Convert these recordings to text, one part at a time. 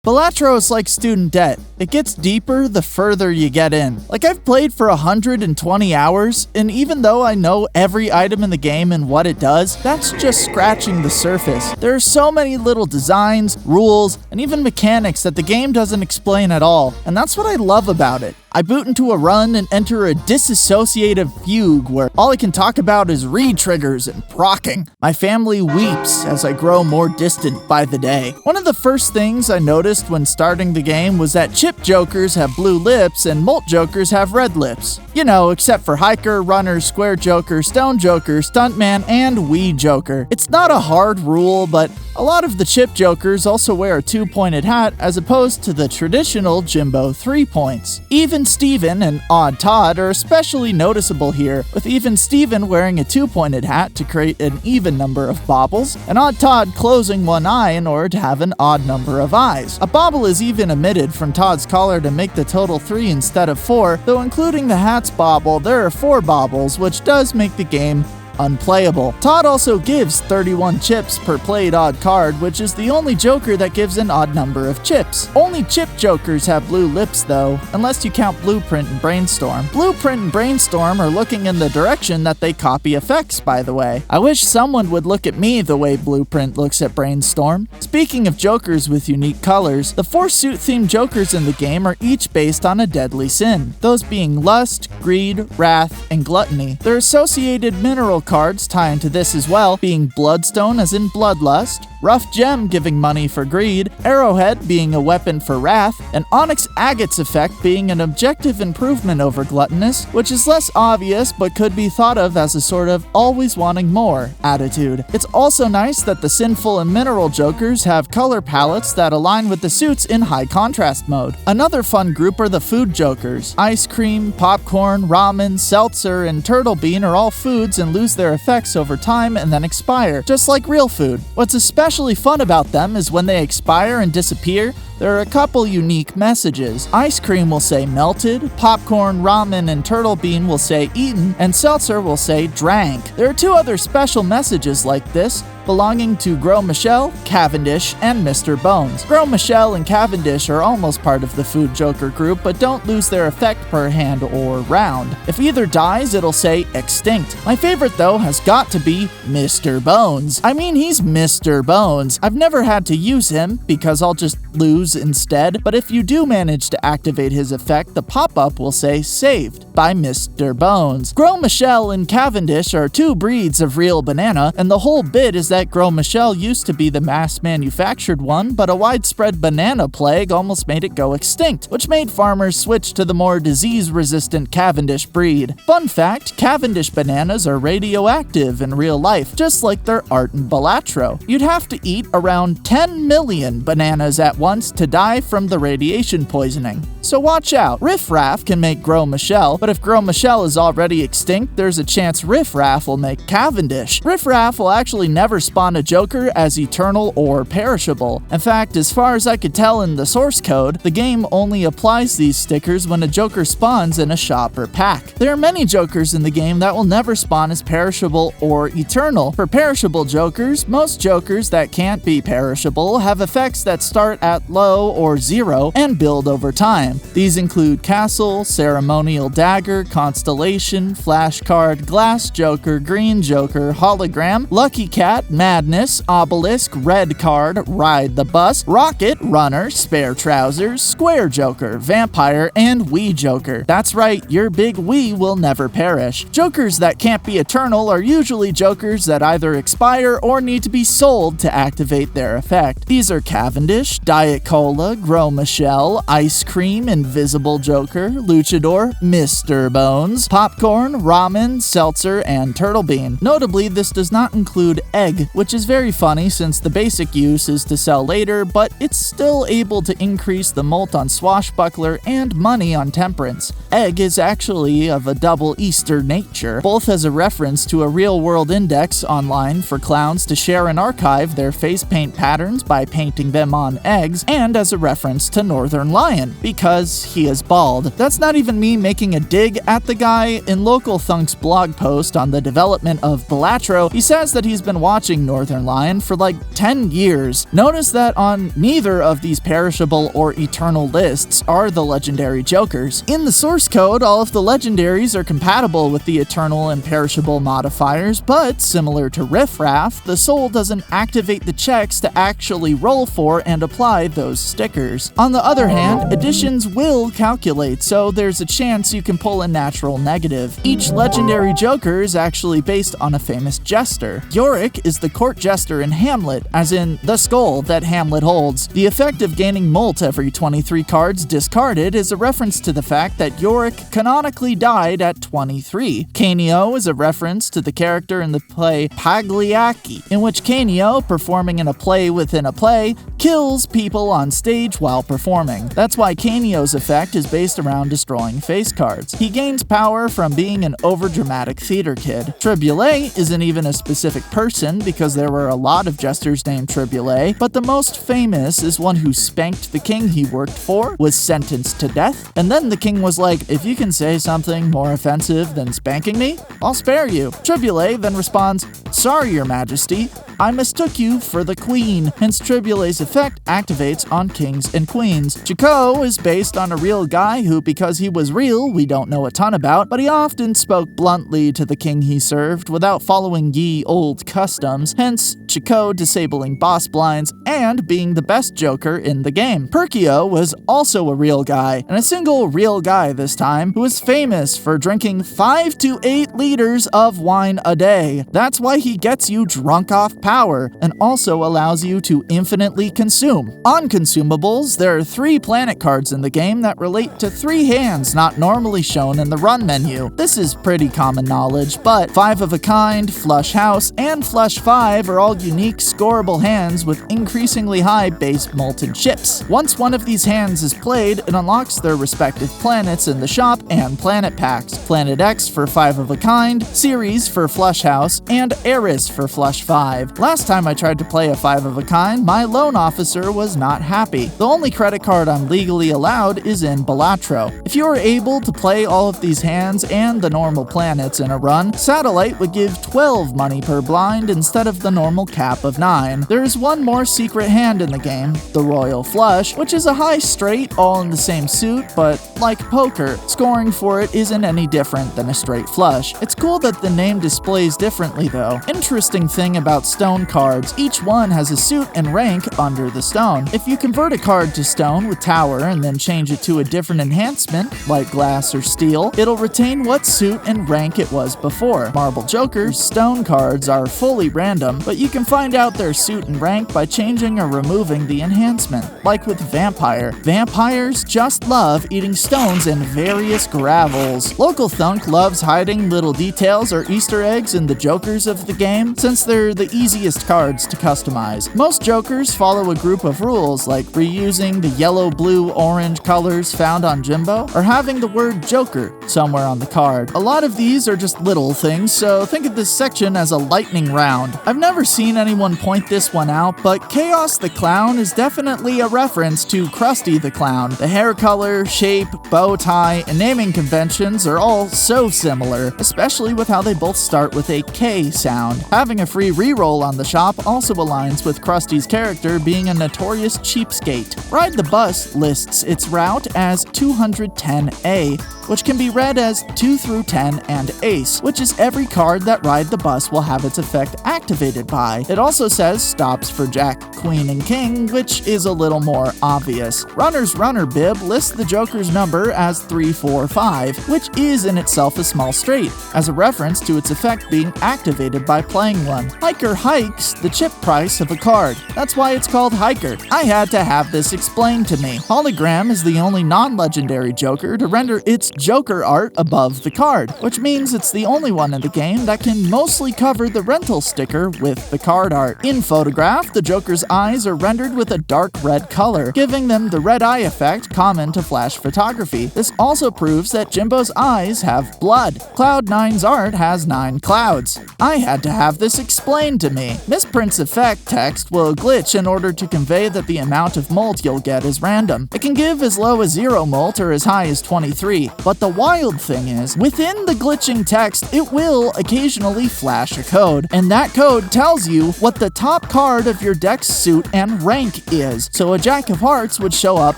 Balatro is like student debt. It gets deeper the further you get in. Like, I've played for 120 hours, and even though I know every item in the game and what it does, that's just scratching the surface. There are so many little designs, rules, and even mechanics that the game doesn't explain at all, and that's what I love about it. I boot into a run and enter a disassociative fugue where all I can talk about is re-triggers and procking. My family weeps as I grow more distant by the day. One of the first things I noticed when starting the game was that chip jokers have blue lips and molt jokers have red lips. You know, except for hiker, runner, square joker, stone joker, stuntman, and Wii joker. It's not a hard rule, but a lot of the chip jokers also wear a two-pointed hat as opposed to the traditional Jimbo 3 points. Even Steven and Odd Todd are especially noticeable here, with Even Steven wearing a two-pointed hat to create an even number of baubles, and Odd Todd closing one eye in order to have an odd number of eyes. A bauble is even omitted from Todd's collar to make the total 3 instead of 4, though including the hat's bauble, there are 4 baubles, which does make the game unplayable. Todd also gives 31 chips per played odd card, which is the only joker that gives an odd number of chips. Only chip jokers have blue lips though, unless you count Blueprint and Brainstorm. Blueprint and Brainstorm are looking in the direction that they copy effects, by the way. I wish someone would look at me the way Blueprint looks at Brainstorm. Speaking of jokers with unique colors, the 4 suit-themed jokers in the game are each based on a deadly sin, those being lust, greed, wrath, and gluttony. Their associated mineral cards tie into this as well, being Bloodstone as in bloodlust, Rough Gem giving money for greed, Arrowhead being a weapon for wrath, and Onyx Agate's effect being an objective improvement over gluttonous, which is less obvious but could be thought of as a sort of always wanting more attitude. It's also nice that the sinful and mineral jokers have color palettes that align with the suits in high contrast mode. Another fun group are the food jokers. Ice cream, popcorn, ramen, seltzer, and turtle bean are all foods and lose their effects over time and then expire, just like real food. What's especially fun about them is when they expire and disappear, there are a couple unique messages. Ice cream will say melted, popcorn, ramen, and turtle bean will say eaten, and seltzer will say drank. There are 2 other special messages like this, belonging to Gros Michel, Cavendish, and Mr. Bones. Gros Michel and Cavendish are almost part of the Food Joker group, but don't lose their effect per hand or round. If either dies, it'll say extinct. My favorite, though, has got to be Mr. Bones. I mean, he's Mr. Bones. I've never had to use him, because I'll just lose instead, but if you do manage to activate his effect, the pop-up will say saved by Mr. Bones. Gros Michel and Cavendish are 2 breeds of real banana, and the whole bit is that Gros Michel used to be the mass-manufactured one, but a widespread banana plague almost made it go extinct, which made farmers switch to the more disease-resistant Cavendish breed. Fun fact, Cavendish bananas are radioactive in real life, just like their art in Balatro. You'd have to eat around 10 million bananas at once to die from the radiation poisoning. So watch out. Riff Raff can make Gros Michel, but if Gros Michel is already extinct, there's a chance Riff Raff will make Cavendish. Riff Raff will actually never spawn a Joker as eternal or perishable. In fact, as far as I could tell in the source code, the game only applies these stickers when a Joker spawns in a shop or pack. There are many Jokers in the game that will never spawn as perishable or eternal. For perishable Jokers, most Jokers that can't be perishable have effects that start at low or 0 and build over time. These include Castle, Ceremonial Dagger, Constellation, Flashcard, Glass Joker, Green Joker, Hologram, Lucky Cat, Madness, Obelisk, Red Card, Ride the Bus, Rocket, Runner, Spare Trousers, Square Joker, Vampire, and Wii Joker. That's right, your big Wii will never perish. Jokers that can't be eternal are usually Jokers that either expire or need to be sold to activate their effect. These are Cavendish, Diet Cola, Gros Michel, Ice Cream, Invisible Joker, Luchador, Mr. Bones, Popcorn, Ramen, Seltzer, and Turtle Bean. Notably, this does not include Egg, which is very funny since the basic use is to sell later, but it's still able to increase the molt on Swashbuckler and money on Temperance. Egg is actually of a double Easter nature, both as a reference to a real-world index online for clowns to share and archive their face paint patterns by painting them on eggs, and as a reference to Northern Lion, because because he is bald. That's not even me making a dig at the guy. In Local Thunk's blog post on the development of Balatro, he says that he's been watching Northern Lion for like 10 years. Notice that on neither of these perishable or eternal lists are the legendary jokers. In the source code, all of the legendaries are compatible with the eternal and perishable modifiers, but similar to Riff Raff, the soul doesn't activate the checks to actually roll for and apply those stickers. On the other hand, additions will calculate, so there's a chance you can pull a natural negative. Each legendary joker is actually based on a famous jester. Yorick is the court jester in Hamlet, as in the skull that Hamlet holds. The effect of gaining molt every 23 cards discarded is a reference to the fact that Yorick canonically died at 23. Canio is a reference to the character in the play Pagliacci, in which Canio, performing in a play within a play, kills people on stage while performing. That's why Canio's effect is based around destroying face cards. He gains power from being an overdramatic theater kid. Triboulet isn't even a specific person because there were a lot of jesters named Triboulet, but the most famous is one who spanked the king he worked for, was sentenced to death, and then the king was like, "If you can say something more offensive than spanking me, I'll spare you." Triboulet then responds, "Sorry, your majesty, I mistook you for the queen." Hence Triboulet's effect activates on kings and queens. Chicot is based on a real guy who, because he was real, we don't know a ton about, but he often spoke bluntly to the king he served without following ye old customs, hence Chicot disabling boss blinds and being the best joker in the game. Perkio was also a real guy, and a single real guy this time, who was famous for drinking 5 to 8 liters of wine a day. That's why he gets you drunk off power, and also allows you to infinitely consume. On consumables, there are 3 planet cards in the game that relate to 3 hands not normally shown in the run menu. This is pretty common knowledge, but 5 of a kind, Flush House, and Flush 5 are all unique scoreable hands with increasingly high base molten chips. Once one of these hands is played, it unlocks their respective planets in the shop and planet packs. Planet X for 5 of a kind, Ceres for Flush House, and Eris for Flush 5. Last time I tried to play a 5 of a kind, my loan officer was not happy. The only credit card I'm legally allowed is in Balatro. If you are able to play all of these hands and the normal planets in a run, Satellite would give 12 money per blind instead of the normal cap of 9. There is one more secret hand in the game, the Royal Flush, which is a high straight all in the same suit, but like poker, scoring for it isn't any different than a straight flush. It's cool that the name displays differently though. Interesting thing about stone cards, each one has a suit and rank under the stone. If you convert a card to stone with tower and then change it to a different enhancement, like glass or steel, it'll retain what suit and rank it was before. Marble Joker's stone cards are fully random, but you can find out their suit and rank by changing or removing the enhancement. Like with Vampire. Vampires just love eating stones and various gravels. Local Thunk loves hiding little details or Easter eggs in the jokers of the game, since they're the easiest cards to customize. Most jokers follow a group of rules, like reusing the yellow, blue, orange colors found on Jimbo, or having the word Joker somewhere on the card. A lot of these are just little things, so think of this section as a lightning round. I've never seen anyone point this one out, but Chaos the Clown is definitely a reference to Krusty the Clown. The hair color, shape, bow tie, and naming conventions are all so similar, especially with how they both start with a K sound. Having a free reroll on the shop also aligns with Krusty's character being a notorious cheapskate. Ride the Bus lists its route as 210A, which can be read as 2 through 10 and Ace, which is every card that Ride the Bus will have its effect activated by. It also says stops for Jack, Queen, and King, which is a little more obvious. Runner's Runner Bib lists the Joker's number as 345, which is in itself a small straight, as a reference to its effect being activated by playing one. Hiker hikes the chip price of a card. That's why it's called Hiker. I had to have this explained to me. Hologram is the only non-legendary Joker to render its Joker art above the card, which means it's the only one in the game that can mostly cover the rental sticker with the card art. In Photograph, the Joker's eyes are rendered with a dark red color, giving them the red eye effect common to Flash photography. This also proves that Jimbo's eyes have blood. Cloud9's art has 9 clouds. I had to have this explained to me. Misprint's effect text will glitch in order to convey that the amount of molt you'll get is random. It can give as low as 0 molt or as high as 23, but the wild thing is, within the glitching text, it will occasionally flash a code, and that code tells you what the top card of your deck's suit and rank is, so a Jack of Hearts would show up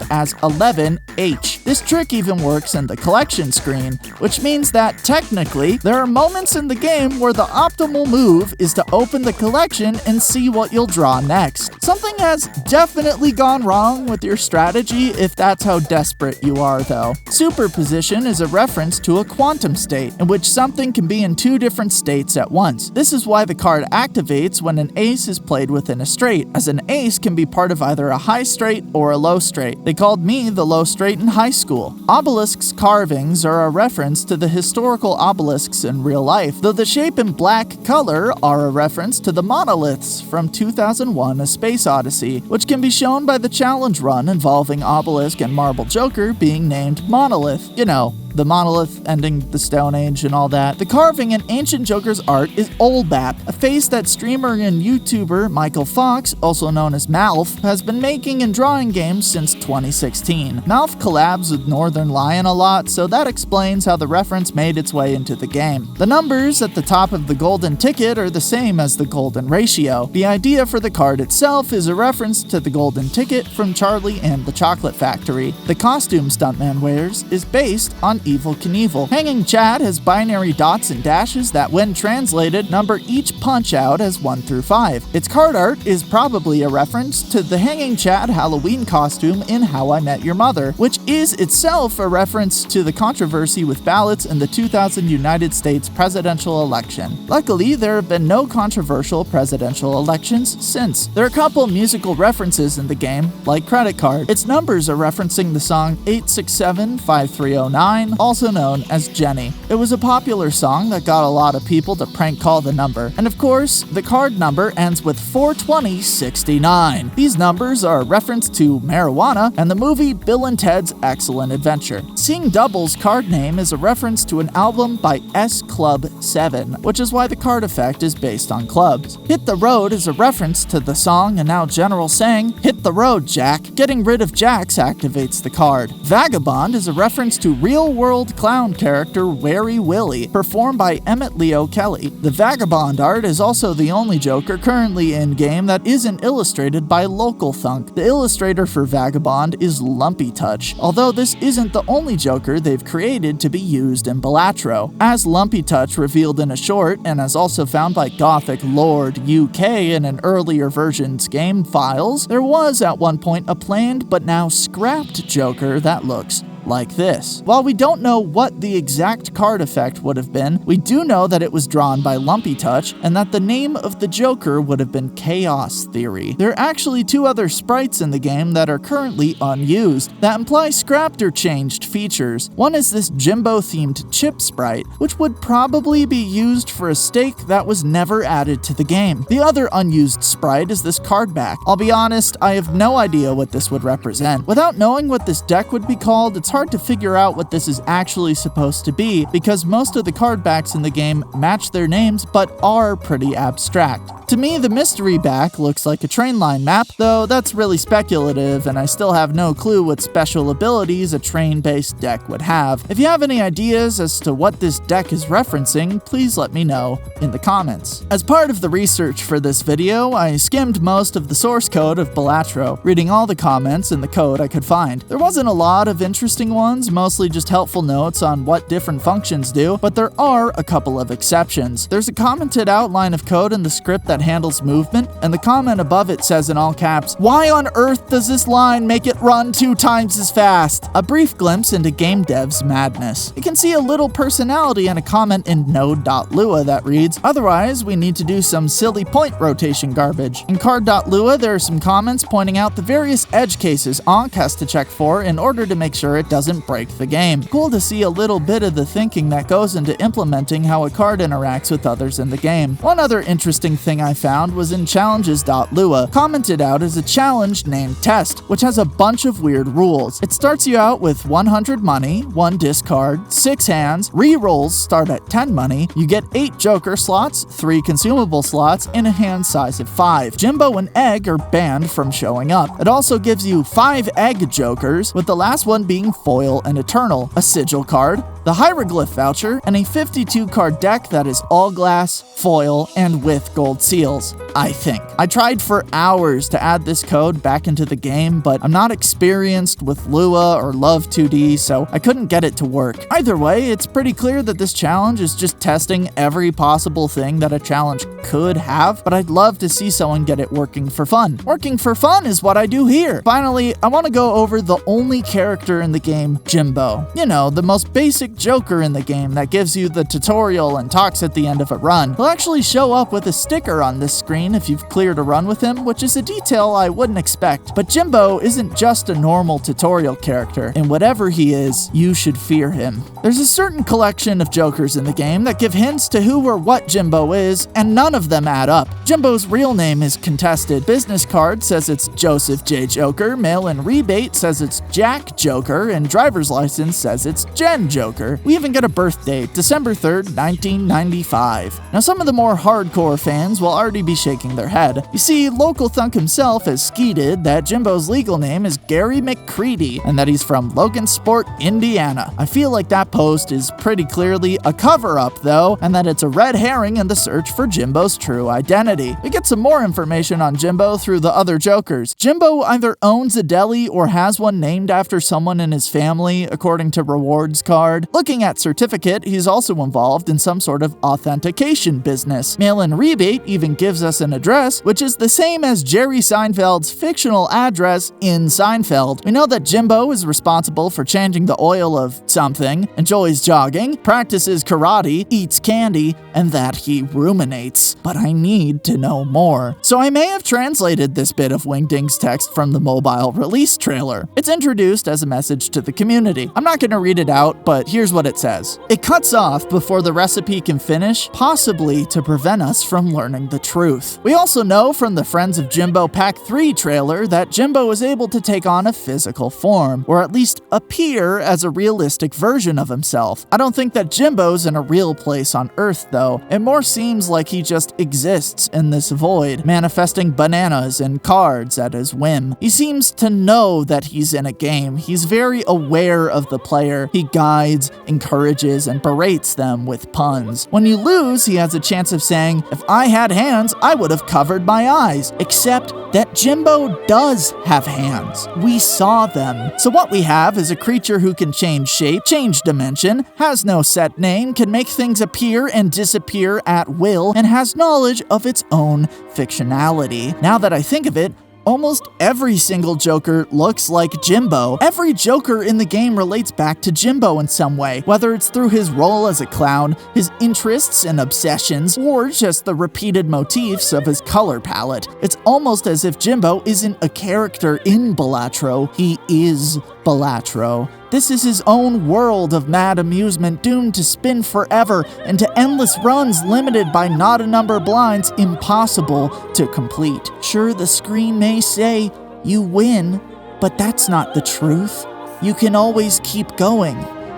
as 11H. This trick even works in the collection screen, which means that technically, there are moments in the game where the optimal move is to open the collection and see what you'll draw next. Something has definitely gone wrong with your strategy if that's how desperate you are, though. Superposition is a reference to a quantum state, in which something can be in 2 different states at once. This is why the card activates when an ace is played within a straight, as an ace can be part of either a high straight or a low straight. They called me the low straight in high school. Obelisk's carvings are a reference to the historical obelisks in real life, though the shape and black color are a reference to the monoliths from 2001: A Space Odyssey, which can be shown by the challenge run involving Obelisk and Marble Joker being named Monolith. You know, the monolith ending the Stone Age and all that. The carving in Ancient Joker's art is Olbat, a face that streamer and YouTuber Michael Fox, also known as Malf, has been making and drawing games since 2016. Malf collabs with Northern Lion a lot, so that explains how the reference made its way into the game. The numbers at the top of the golden ticket are the same as the golden ratio. The idea for the card itself is a reference to the golden ticket from Charlie and the Chocolate Factory. The costume Stuntman wears is based on Evel Knievel. Hanging Chad has binary dots and dashes that, when translated, number each punch out as 1 through 5. Its card art is probably a reference to the Hanging Chad Halloween costume in How I Met Your Mother, which is itself a reference to the controversy with ballots in the 2000 United States presidential election. Luckily, there have been no controversial presidential elections since. There are a couple musical references in the game, like Credit Card. Its numbers are referencing the song 867-5309, also known as Jenny. It was a popular song that got a lot of people to prank call the number. And of course, the card number ends with 42069. These numbers are a reference to marijuana and the movie Bill and Ted's Excellent Adventure. Seeing Double's card name is a reference to an album by S Club 7, which is why the card effect is based on clubs. Hit the Road is a reference to the song and now general saying, "Hit the road, Jack." Getting rid of Jacks activates the card. Vagabond is a reference to real-world clown character Wary Willie, performed by Emmett Leo Kelly. The Vagabond art is also the only Joker currently in-game that isn't illustrated by Local Thunk. The illustrator for Vagabond is Lumpy Touch, although this isn't the only Joker they've created to be used in Balatro. As Lumpy Touch revealed in a short, and as also found by Gothic Lord UK in an earlier version's game files, there was at one point a planned but now scrapped Joker that looks like this. While we don't know what the exact card effect would have been, we do know that it was drawn by Lumpy Touch and that the name of the Joker would have been Chaos Theory. There are actually 2 other sprites in the game that are currently unused that imply scrapped or changed features. One is this Jimbo-themed chip sprite, which would probably be used for a stake that was never added to the game. The other unused sprite is this card back. I'll be honest, I have no idea what this would represent. Without knowing what this deck would be called, it's hard to figure out what this is actually supposed to be, because most of the card backs in the game match their names but are pretty abstract. To me, the mystery back looks like a train line map, though that's really speculative and I still have no clue what special abilities a train-based deck would have. If you have any ideas as to what this deck is referencing, please let me know in the comments. As part of the research for this video, I skimmed most of the source code of Balatro, reading all the comments and the code I could find. There wasn't a lot of interesting ones, mostly just helpful notes on what different functions do, but there are a couple of exceptions. There's a commented outline of code in the script that that handles movement, and the comment above it says in all caps, "Why on earth does this line make it run 2 times as fast?" A brief glimpse into game devs' madness. You can see a little personality in a comment in node.lua that reads, "Otherwise, we need to do some silly point rotation garbage." In card.lua, there are some comments pointing out the various edge cases Ankh has to check for in order to make sure it doesn't break the game. Cool to see a little bit of the thinking that goes into implementing how a card interacts with others in the game. One other interesting thing I found was in challenges.lua, commented out as a challenge named Test, which has a bunch of weird rules. It starts you out with 100 money, 1 discard, 6 hands, re-rolls start at 10 money, you get 8 joker slots, 3 consumable slots, and a hand size of 5. Jimbo and Egg are banned from showing up. It also gives you 5 Egg jokers, with the last one being Foil and Eternal, a sigil card, the Hieroglyph voucher, and a 52-card deck that is all glass, foil, and with gold seals, I think. I tried for hours to add this code back into the game, but I'm not experienced with Lua or Love 2D, so I couldn't get it to work. Either way, it's pretty clear that this challenge is just testing every possible thing that a challenge could have, but I'd love to see someone get it working for fun. Working for fun is what I do here. Finally, I want to go over the only character in the game, Jimbo. You know, the most basic joker in the game that gives you the tutorial and talks at the end of a run. He'll actually show up with a sticker on this screen if you've cleared a run with him, which is a detail I wouldn't expect. But Jimbo isn't just a normal tutorial character, and whatever he is, you should fear him. There's a certain collection of jokers in the game that give hints to who or what Jimbo is, and none of them add up. Jimbo's real name is contested. Business card says it's Joseph J. Joker, mail-in rebate says it's Jack Joker, and driver's license says it's Jen Joker. We even get a birth date, December 3rd, 1995. Now, some of the more hardcore fans will already be shaking their head. You see, Local Thunk himself has skeeted that Jimbo's legal name is Gary McCready, and that he's from Logansport, Indiana. I feel like that post is pretty clearly a cover-up, though, and that it's a red herring in the search for Jimbo's true identity. We get some more information on Jimbo through the other jokers. Jimbo either owns a deli or has one named after someone in his family, according to Rewards card. Looking at certificate, he's also involved in some sort of authentication business. Mail-in rebate even gives us an address, which is the same as Jerry Seinfeld's fictional address in Seinfeld. We know that Jimbo is responsible for changing the oil of something, enjoys jogging, practices karate, eats candy, and that he ruminates. But I need to know more. So I may have translated this bit of Wingding's text from the mobile release trailer. It's introduced as a message to the community. I'm not going to read it out, but here's what it says. It cuts off before the recipe can finish, possibly to prevent us from learning the truth. We also know from the Friends of Jimbo Pack 3 trailer that Jimbo is able to take on a physical form, or at least appear as a realistic version of himself. I don't think that Jimbo's in a real place on Earth, though. It more seems like he just exists in this void, manifesting bananas and cards at his whim. He seems to know that he's in a game. He's very aware of the player. He guides, encourages, and berates them with puns. When you lose, he has a chance of saying, "If I had hands, I would have covered my eyes." Except that Jimbo does have hands. We saw them. So what we have is a creature who can change shape, change dimension, has no set name, can make things appear and disappear at will, and has knowledge of its own fictionality. Now that I think of it, almost every single Joker looks like Jimbo. Every Joker in the game relates back to Jimbo in some way, whether it's through his role as a clown, his interests and obsessions, or just the repeated motifs of his color palette. It's almost as if Jimbo isn't a character in Balatro, he is Balatro. This is his own world of mad amusement doomed to spin forever into endless runs limited by not a number of blinds impossible to complete. Sure, the screen may say, "You win," but that's not the truth. You can always keep going,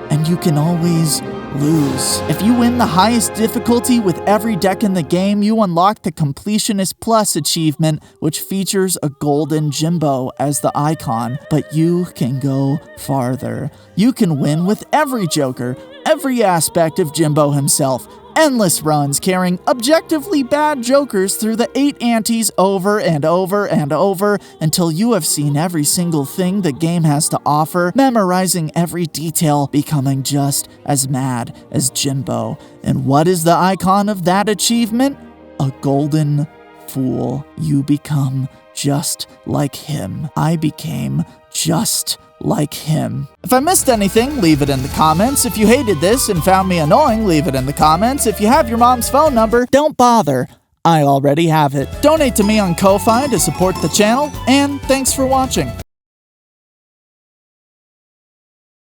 and you can always lose. If you win the highest difficulty with every deck in the game, you unlock the Completionist Plus achievement, which features a golden Jimbo as the icon. But you can go farther. You can win with every Joker, every aspect of Jimbo himself. Endless runs carrying objectively bad Jokers through the 8 antes over and over and over until you have seen every single thing the game has to offer, memorizing every detail, becoming just as mad as Jimbo. And what is the icon of that achievement? A golden fool. You become just like him. I became just like him. If I missed anything, leave it in the comments. If you hated this and found me annoying, leave it in the comments. If you have your mom's phone number, don't bother. I already have it. Donate to me on Ko-Fi to support the channel, and thanks for watching.